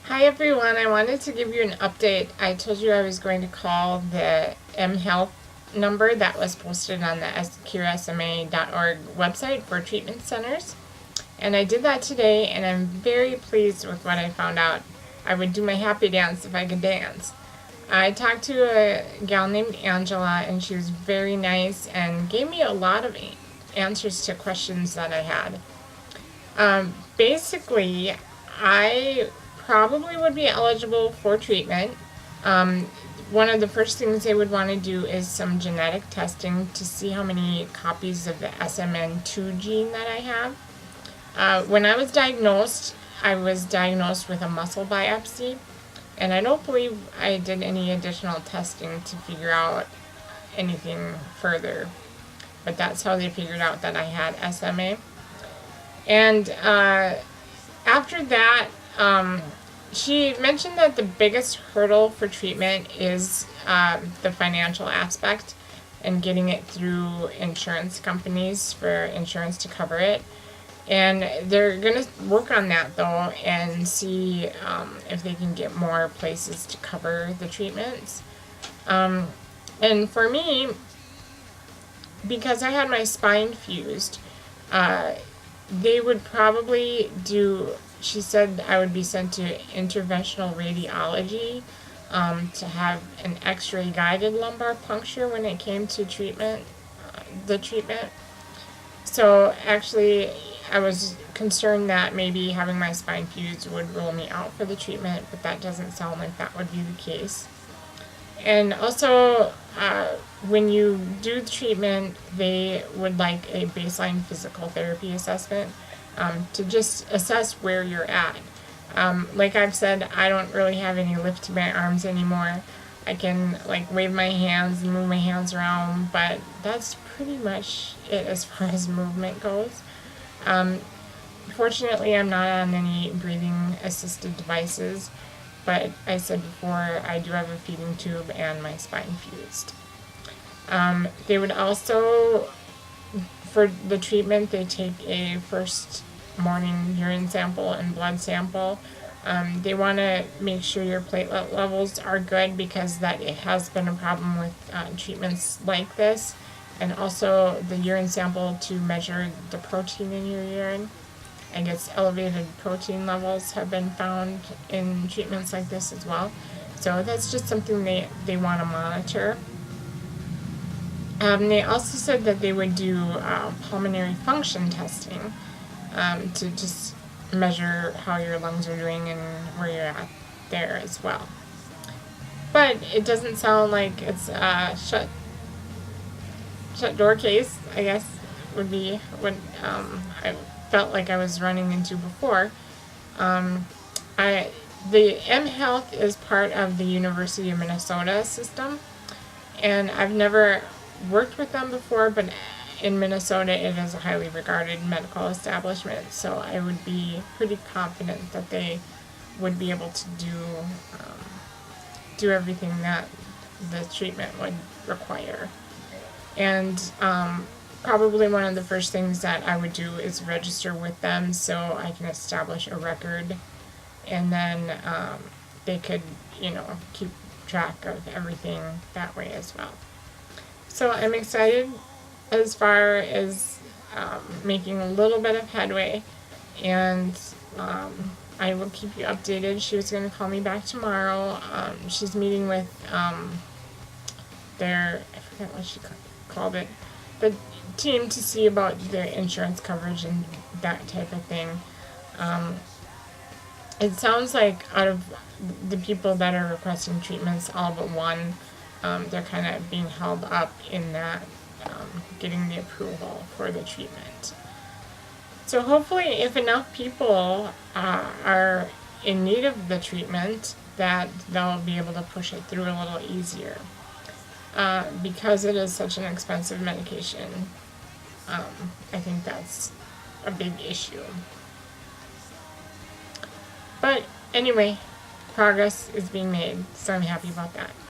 Hi everyone, I wanted to give you an update. I told you I was going to call the mHealth number that was posted on the curesma.org website for treatment centers. And I did that today, and I'm very pleased with what I found out. I would do my happy dance if I could dance. I talked to a gal named Angela, and she was very nice and gave me a lot of answers to questions that I had. Basically, I probably would be eligible for treatment. Um, One of the first things they would want to do is some genetic testing to see how many copies of the SMN2 gene that I have. When I was diagnosed with a muscle biopsy, and I don't believe I did any additional testing to figure out anything further. But that's how they figured out that I had SMA. And after that, she mentioned that the biggest hurdle for treatment is the financial aspect and getting it through insurance companies for insurance to cover it. And they're going to work on that, though, and see if they can get more places to cover the treatments. And for me, because I had my spine fused, they would probably do, she said I would be sent to interventional radiology to have an x-ray guided lumbar puncture when it came to the treatment. So actually, I was concerned that maybe having my spine fused would rule me out for the treatment, but that doesn't sound like that would be the case. And also, when you do the treatment, they would like a baseline physical therapy assessment to just assess where you're at. Like I've said, I don't really have any lift to my arms anymore. I can wave my hands and move my hands around, but that's pretty much it as far as movement goes. Fortunately, I'm not on any breathing assisted devices, but I said before, I do have a feeding tube and my spine fused. They would also, for the treatment, they take a first morning urine sample and blood sample. They want to make sure your platelet levels are good because that it has been a problem with treatments like this. And also the urine sample to measure the protein in your urine. I guess elevated protein levels have been found in treatments like this as well. So that's just something they want to monitor. They also said that they would do pulmonary function testing to just measure how your lungs are doing and where you're at there as well. But it doesn't sound like it's a shut door case, I guess, would be what I felt like I was running into before. The mHealth is part of the University of Minnesota system, and I've never worked with them before, but in Minnesota it is a highly regarded medical establishment, so I would be pretty confident that they would be able to do everything that the treatment would require. And probably one of the first things that I would do is register with them so I can establish a record, and then they could, keep track of everything that way as well. So I'm excited as far as making a little bit of headway, and I will keep you updated. She was going to call me back tomorrow. She's meeting with I forget what she called it, the team to see about their insurance coverage and that type of thing. It sounds like out of the people that are requesting treatments, all but one, they're kind of being held up in that getting the approval for the treatment. So hopefully, if enough people are in need of the treatment, that they'll be able to push it through a little easier. Because it is such an expensive medication, I think that's a big issue. But anyway, progress is being made, so I'm happy about that.